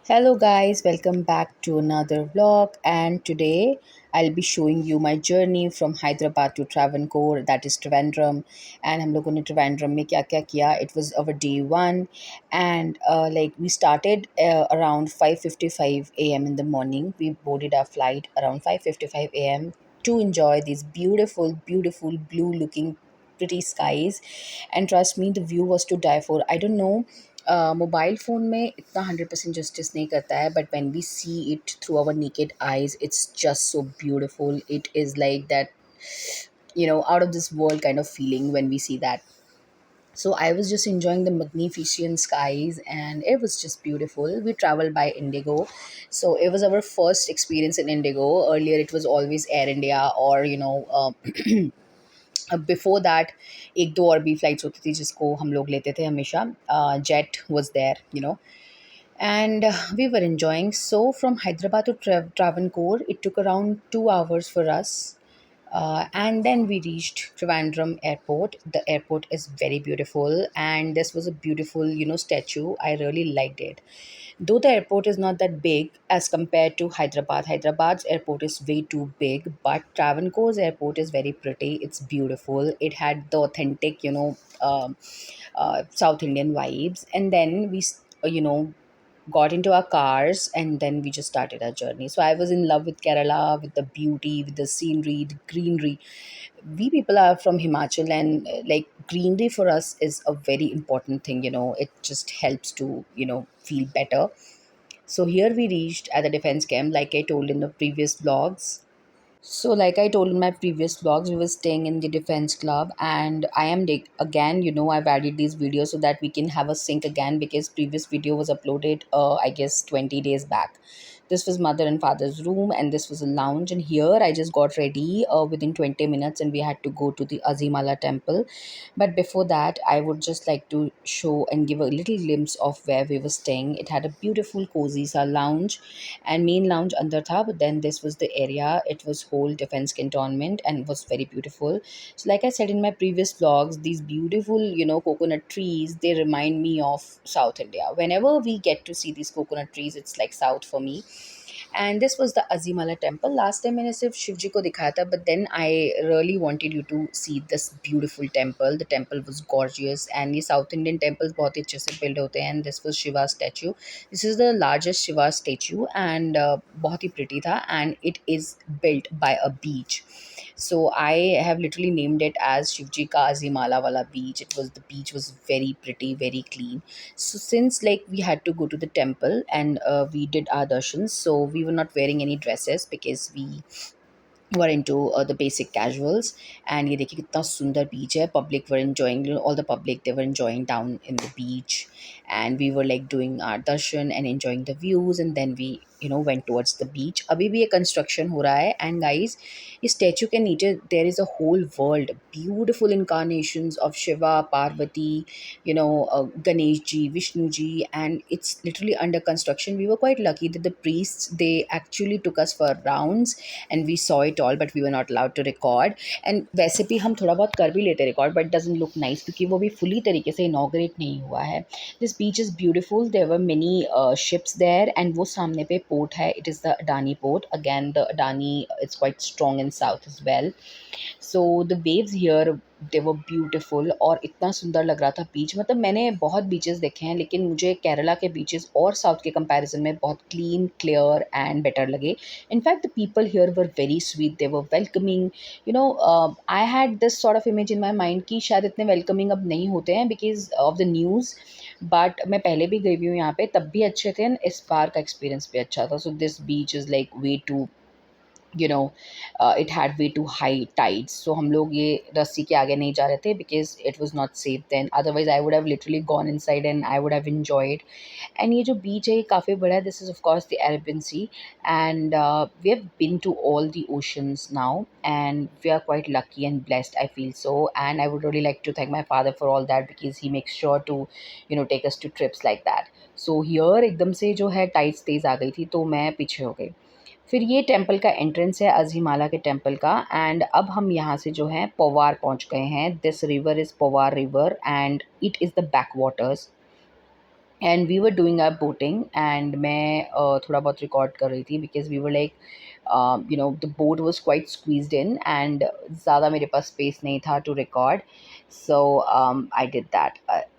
Hello guys, welcome back to another vlog, and today I'll be showing you my journey from Hyderabad to Travancore, that is Trivandrum. And हम लोगों ने Trivandrum में क्या क्या किया. It was our day one, and we started around 5:55 a.m. in the morning. We boarded our flight around 5:55 a.m. to enjoy these beautiful blue looking pretty skies. And trust me, the view was to die for. I don't know, mobile phone में इतना 100% justice नहीं करता है, but when we see it through our naked eyes it's just so beautiful. It is like that, out of this world kind of feeling when we see that. So I was just enjoying the magnificent skies, and it was just beautiful. We traveled by Indigo, so it was our first experience in Indigo. Earlier it was always Air India, or before that एक दो और भी flights होती थी जिसको हम लोग लेते थे हमेशा. Jet was there, and we were enjoying. So from Hyderabad to Travancore, it took around 2 hours for us. And then we reached Trivandrum Airport. The airport is very beautiful, and this was a beautiful, statue. I really liked it. Though the airport is not that big as compared to Hyderabad's airport is way too big, but Travancore's airport is very pretty. It's beautiful. It had the authentic, South Indian vibes. And then got into our cars, and then we just started our journey. So I was in love with Kerala, with the beauty, with the scenery, the greenery. We people are from Himachal, and like greenery for us is a very important thing. It just helps to feel better. So here we reached at the defense camp, like I told in the previous vlogs. So, like I told in my previous vlogs, we were staying in the Defense Club, and I am again, I've added these videos so that we can have a sync again, because previous video was uploaded, I guess, 20 days back. This was mother and father's room, and this was a lounge. And here I just got ready within 20 minutes, and we had to go to the Azimala temple. But before that, I would just like to show and give a little glimpse of where we were staying. It had a beautiful, cozy sa lounge and main lounge under tha, but then this was the area. It was whole defense cantonment and was very beautiful. So like I said in my previous vlogs, these beautiful coconut trees, they remind me of South India. Whenever we get to see these coconut trees, it's like south for me. And this was the Azimala temple. Last time मैंने सिर्फ शिव जी को दिखाया था, but then I really wanted you to see this beautiful temple. The temple was gorgeous, and ये South Indian temples बहुत ही अच्छे से build होते हैं. And this was Shiva statue. This is the largest Shiva statue, and बहुत ही pretty था, and it is built by a beach. So I have literally named it as Shivji Ka Azimala Wala beach. The beach was very pretty, very clean. So since like we had to go to the temple, and we did our darshans, so we were not wearing any dresses because we were into the basic casuals. And ये देखिए कितना सुंदर beach है. Public were enjoying, all the public, they were enjoying down in the beach, and we were like doing our darshan and enjoying the views. And then we went towards the beach. अभी भी ये construction हो रहा है. And guys, इस statue के नीचे there is a whole world, beautiful incarnations of Shiva, Parvati, Ganesh ji, Vishnu ji, and it's literally under construction. We were quite lucky that the priests, they actually took us for rounds, and we saw it all, but we were not allowed to record. And वैसे भी हम थोड़ा बहुत कर भी लेते record, but it doesn't look nice क्योंकि वो भी fully तरीके से inaugurate नहीं हुआ है. This beach is beautiful. There were many ships there, and वो सामने पे port है. It is the Adani port. Again, the Adani is quite strong in south as well. So the waves here, they were beautiful, और इतना सुंदर लग रहा था बीच. मतलब मैंने बहुत बीचेस देखे हैं, लेकिन मुझे केरला के बीचेस और साउथ के कंपैरिजन में बहुत क्लीन, क्लियर एंड बेटर लगे. In fact the people here were very sweet. They were welcoming. I had this sort of image in my mind कि शायद इतने वेलकमिंग अब नहीं होते हैं because of the news. But मैं पहले भी गई हुई हूँ यहाँ पे, तब भी अच्छे थे, and इस बार का एक्सपीरियंस भी अच्छा था. So this beach is like way to, it had way too high tides. So हम लोग ये रस्सी के आगे नहीं जा रहे थे because it was not safe then. Otherwise I would have literally gone inside and I would have enjoyed. And ये जो beach है ये काफ़ी बड़ा है. This is of course the Arabian Sea, and we have been to all the oceans now, and we are quite lucky and blessed, I feel so. And I would really like to thank my father for all that, because he makes sure to take us to trips like that. So here एकदम से जो है tides तेज़ आ गई थी, तो मैं पीछे हो गई. फिर ये टेंपल का एंट्रेंस है अजीमाला के टेंपल का. एंड अब हम यहाँ से जो है पवार पहुँच गए हैं. This river is Pawar river, and it is the back waters. And we were doing our boating and मैं थोड़ा बहुत रिकॉर्ड कर रही थी because we were like you know the boat was quite squeezed in and ज़्यादा मेरे पास space नहीं था to record. So I did that.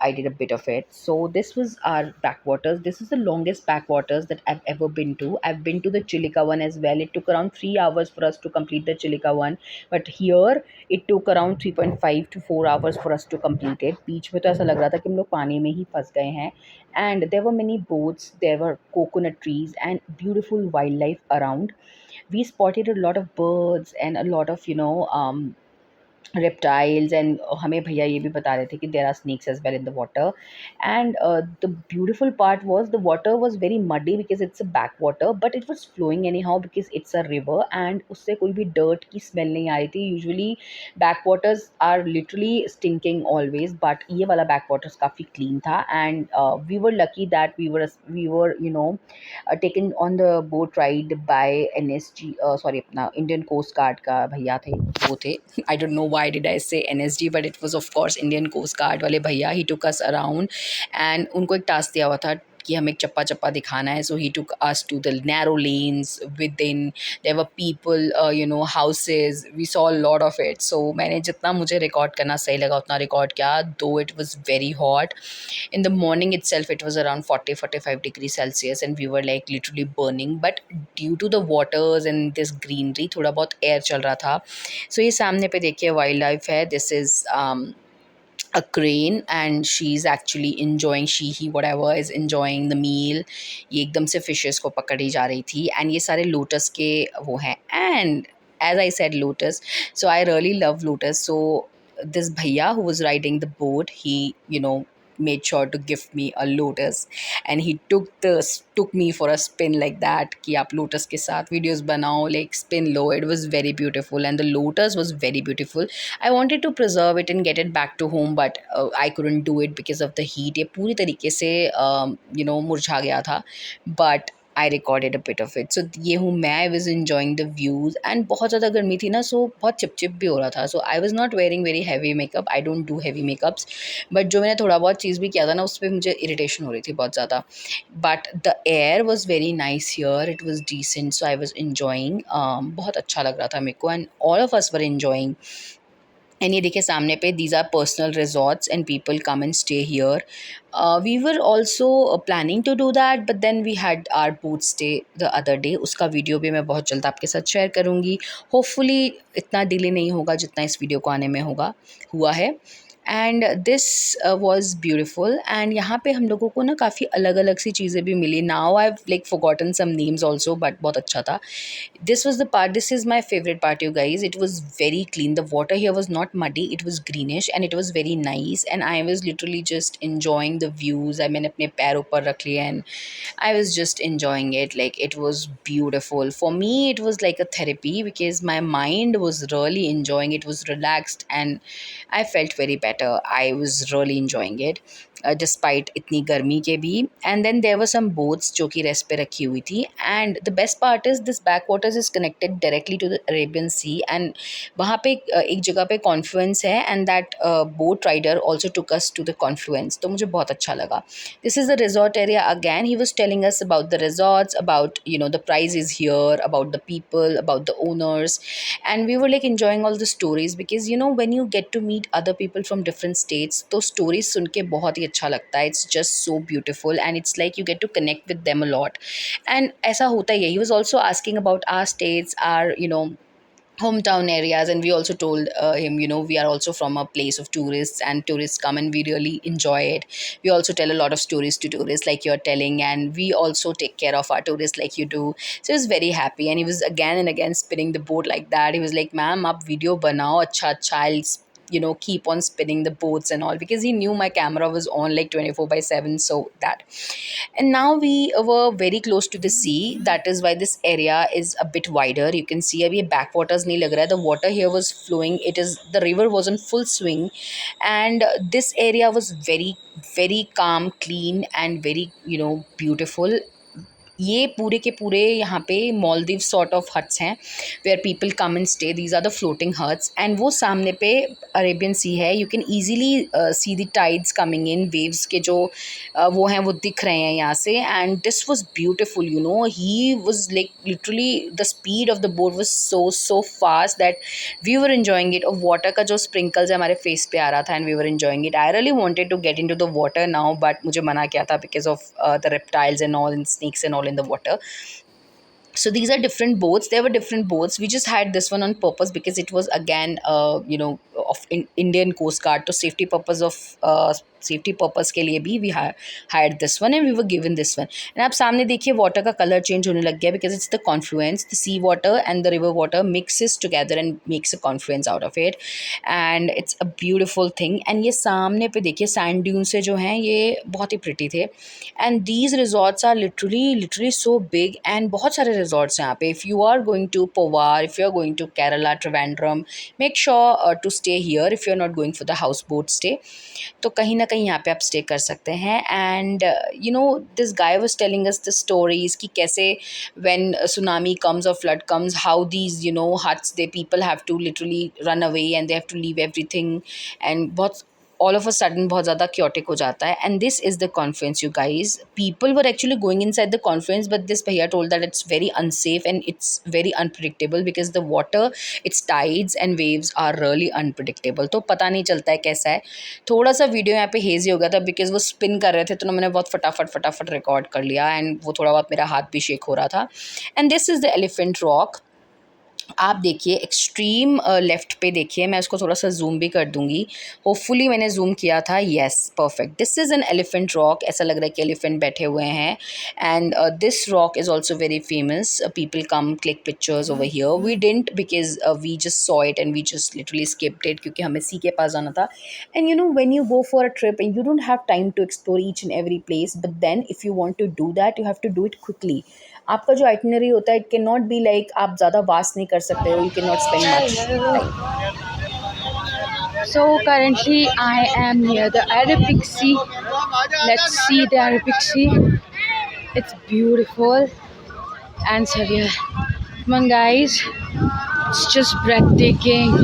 I did a bit of it. So this was our backwaters. This is the longest backwaters that I've ever been to. I've been to the Chilika one as well. It took around 3 hours for us to complete the Chilika one, but here it took around 3.5 to 4 hours for us to complete it. बीच में तो ऐसा लग रहा था कि हम लोग पानी में ही फंस गए हैं. And there were many boats, there were coconut trees and beautiful wildlife around. We spotted a lot of birds and a lot of reptiles, and हमें भैया ये भी बता रहे थे कि there are snakes as well in the water. And the beautiful part was the water was very muddy because it's a backwater, but it was flowing anyhow because it's a river and उससे कोई भी dirt की smell नहीं आ रही थी. Usually backwaters are literally stinking always, but ये वाला backwaters काफ़ी clean था. And we were lucky that we were taken on the boat ride by NSG, sorry अपना Indian Coast Guard का भैया थे, वो थे. I don't know why did I say NSG, but it was of course Indian Coast Guard वाले भैया. He took us around and उनको एक टास्क दिया हुआ था कि हमें चप्पा चप्पा दिखाना है. So he took us to the narrow lanes within. There were people, houses. We saw a lot of it. So मैंने जितना मुझे रिकॉर्ड करना सही लगा उतना रिकॉर्ड किया. Though it was very hot in the morning itself, it was around 40-45 degrees Celsius and we were like literally burning, but due to the waters and this greenery थोड़ा बहुत air चल रहा था. So ये सामने पे देखिए वाइल्ड लाइफ है. This is a crane and she's actually enjoying, she he whatever is enjoying the meal. ये एकदम से fishes को पकड़ी जा रही थी and ये सारे lotus के वो हैं. And as I said lotus, so I really love lotus. So this bhaiya who was riding the boat, he made sure to give me a lotus and he took me for a spin like that कि आप lotus के साथ videos बनाओ, like spin low. It was very beautiful and the lotus was very beautiful. I wanted to preserve it and get it back to home, but I couldn't do it because of the heat. ये पूरी तरीके से मुरझा गया था, but I recorded a bit of it. So ये हूँ मैं. I was enjoying the views and बहुत ज़्यादा गर्मी थी ना, so बहुत चिपचिप भी हो रहा था. So I was not wearing very heavy makeup. I don't do heavy makeups, but जो मैंने थोड़ा बहुत चीज़ भी किया था ना उस पर मुझे इरिटेशन हो रही थी बहुत ज़्यादा. But the air was very nice here. It was decent, so I was enjoying. बहुत अच्छा लग रहा था मेरे को and all of us were enjoying. And ये देखिए सामने पे these are personal resorts and people come and stay here. We were also planning to do that but then we had our boat stay the other day. उसका video भी मैं बहुत जल्द आपके साथ शेयर करूँगी. होपफुली इतना डिले नहीं होगा जितना इस वीडियो को आने में हुआ है. And this was beautiful and यहाँ पे हम लोगों को ना काफ़ी अलग अलग सी चीज़ें भी मिली. Now I have like forgotten some names also, but बहुत अच्छा था. This was the part, this is my favorite part, you guys. It was very clean. The water here was not muddy, it was greenish and it was very nice. And I was literally just enjoying the views. I मैंने अपने पैर ऊपर रख लिए and I was just enjoying it. Like it was beautiful. For me, it was like a therapy because my mind was really enjoying it. Was relaxed and I felt very better. I was really enjoying it. Despite इतनी गर्मी के भी. And then there were some boats जो कि rest पे रखी हुई थी. And the best part is this backwaters is connected directly to the Arabian Sea and वहाँ पे एक जगह पे confluence है and that boat rider also took us to the confluence. तो मुझे बहुत अच्छा लगा. This is the resort area again. He was telling us about the resorts, about the prices here, about the people, about the owners, and we were like enjoying all the stories because when you get to meet other people from different states, तो stories सुन के बहुत ही अच्छा लगता है. It's just so beautiful and it's like you get to connect with them a lot. And ऐसा होता ही है. He was also asking about our states, our hometown areas, and we also told him we are also from a place of tourists and tourists come and we really enjoy it. We also tell a lot of stories to tourists like you're telling, and we also take care of our tourists like you do. So he was very happy and he was again and again spinning the boat like that. He was like, ma'am aap video banao acha acha. I'll keep on spinning the boats and all, because he knew my camera was on like 24/7. So that. And now we were very close to the sea. That is why this area is a bit wider. You can see abhi backwaters nahi lag raha hai. The water here was flowing. The river was in full swing, and this area was very very calm, clean, and very beautiful. ये पूरे के पूरे यहाँ पे Maldives sort of huts हैं where people come and stay, these are the floating huts, and वो सामने पे अरेबियन सी है, you can easily see the tides coming in, waves के जो वो हैं वो दिख रहे हैं यहाँ से, and this was beautiful, you know, he was like literally the speed of the boat was so fast that we were enjoying it, और वाटर का जो स्प्रिंकल्स है हमारे फेस पे आ रहा था, and we were enjoying it. I really wanted to get into the water now, but मुझे मना किया था because of the reptiles and all and snakes and all in the water. So these are different boats, there were different boats, we just had this one on purpose because it was again of Indian Coast Guard, to safety purpose of safety purpose के लिए भी we hired this one and we were given this one. And आप सामने देखिए water का color change होने लग गया because it's the confluence, the sea water and the river water mixes together and makes a confluence out of it, and it's a beautiful thing. And ये सामने पे देखिए sand dunes से जो हैं ये बहुत ही pretty थे, and these resorts are literally so big, and बहुत सारे resorts हैं यहाँ पे. If you are going to Powar, if you are going to Kerala, Trivandrum, make sure to stay here if you are not going for the houseboat stay. तो कहीं ना कहीं यहाँ पे आप स्टे कर सकते हैं. And you know this guy was telling us the stories कि कैसे व्हेन सुनामी कम्स और flood comes, how these you know huts, they people have to literally run away and they have to leave everything, and बहुत all of a sudden बहुत ज़्यादा chaotic हो जाता है. And this is the conference you guys, people were actually going inside the conference, but this भैया told that it's very unsafe and it's very unpredictable because the water, its tides and waves are really unpredictable. तो पता नहीं चलता है कैसा है. थोड़ा सा वीडियो यहाँ पे हेजी हो गया था बिकॉज वो स्पिन कर रहे थे, तो मैंने बहुत फटाफट रिकॉर्ड कर लिया, एंड वो थोड़ा बहुत मेरा हाथ भी शेक हो रहा था. And this is the elephant rock. आप देखिए एक्सट्रीम लेफ्ट पे देखिए, मैं उसको थोड़ा सा जूम भी कर दूंगी, होपफुली मैंने जूम किया था, yes perfect. This is an elephant rock, ऐसा लग रहा है कि एलिफेंट बैठे हुए हैं. And this rock is also very famous, people come click pictures over here. We didn't because we just saw it and we just literally skipped it, क्योंकि हमें सी के पास जाना था. And you know when you go for a trip and you don't have time to explore each and every place, but then if you want to do that you have to do it quickly. आपका जो itinerary होता है, it can not be like आप ज़्यादा waste नहीं कर सकते हो, you can not spend much time. So currently I am near the Arabic Sea. Let's see the Arabic Sea. It's beautiful and surreal. Come on guys, it's just breathtaking.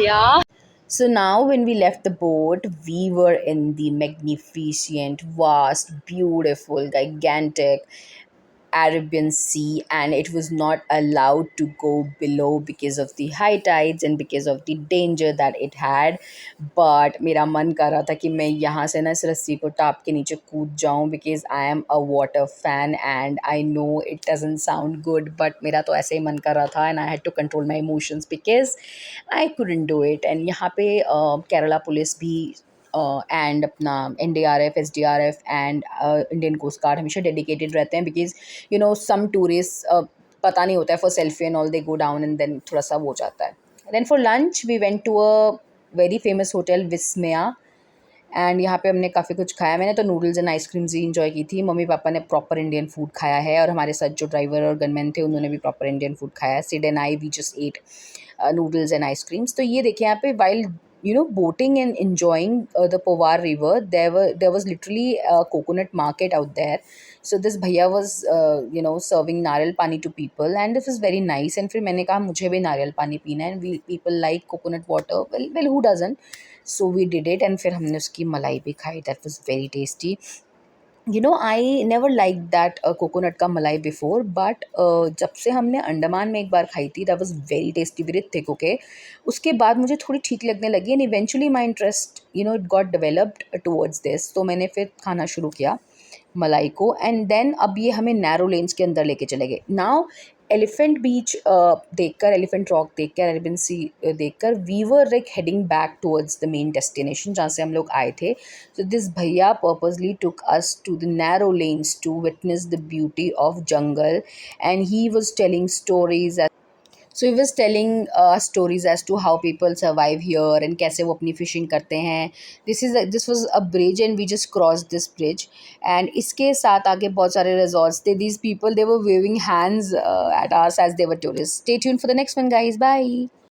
Yeah. So now when we left the boat, we were in the magnificent, vast, beautiful, gigantic Arabian Sea, and it was not allowed to go below because of the high tides and because of the danger that it had. But मेरा मन कर रहा था कि मैं यहाँ से ना इस रस्सी को टाप के नीचे कूद जाऊँ, because I am a water fan and I know it doesn't sound good, but मेरा तो ऐसे ही मन कर रहा था, and I had to control my emotions because I couldn't do it. And यहाँ पे केरला पुलिस भी एंड अपना NDRF, SDRF and Indian coast guard हमेशा डेडिकेटेड रहते हैं, because you know some tourist पता नहीं होता है, for selfie and all they go down and then थोड़ा सा वो जाता है. Then for lunch we went to a very famous hotel Vismaya, and यहाँ पे हमने काफ़ी कुछ खाया. मैंने तो नूडल्स एंड आइसक्रीम्स ही इंजॉय की थी, मम्मी पापा ने प्रॉपर इंडियन फूड खाया है, और हमारे साथ जो ड्राइवर और गनमैन थे उन्होंने भी प्रॉपर इंडियन फूड खाया है. Sid and I we just ate noodles and ice creams. तो ये देखिए यहाँ पे while you know boating and enjoying the Powar river, there was literally a coconut market out there. So this bhaiya was serving नारियल पानी to people, and this was very nice. And फिर मैंने कहा मुझे भी नारियल पानी पीना है, and people like coconut water, well who doesn't. So we did it, and फिर हमने उसकी मलाई भी खाई, that was very tasty. I never like that coconut का मलाई बिफोर, बट जब से हमने अंडमान में एक बार खाई थी, that was very tasty, very thick. Okay, उसके बाद मुझे थोड़ी ठीक लगने लगी, and eventually my interest it got developed towards this. तो मैंने फिर खाना शुरू किया मलाई को, एंड देन अब ये हमें नैरो लेन्स के अंदर लेके चले गए. नाउ एलिफेंट बीच देखकर, एलिफेंट रॉक देखकर, अरेबियन सी देखकर, we were like heading back towards the main destination जहाँ से हम लोग आए थे. So this bhaiya purposely took us to the narrow lanes to witness the beauty of jungle, and he was telling stories. So he was telling stories as to how people survive here and कैसे वो अपनी fishing करते हैं. This was a bridge, and we just crossed this bridge. And इसके साथ आगे बहुत सारे resorts थे. These people, they were waving hands at us as they were tourists. Stay tuned for the next one, guys. Bye.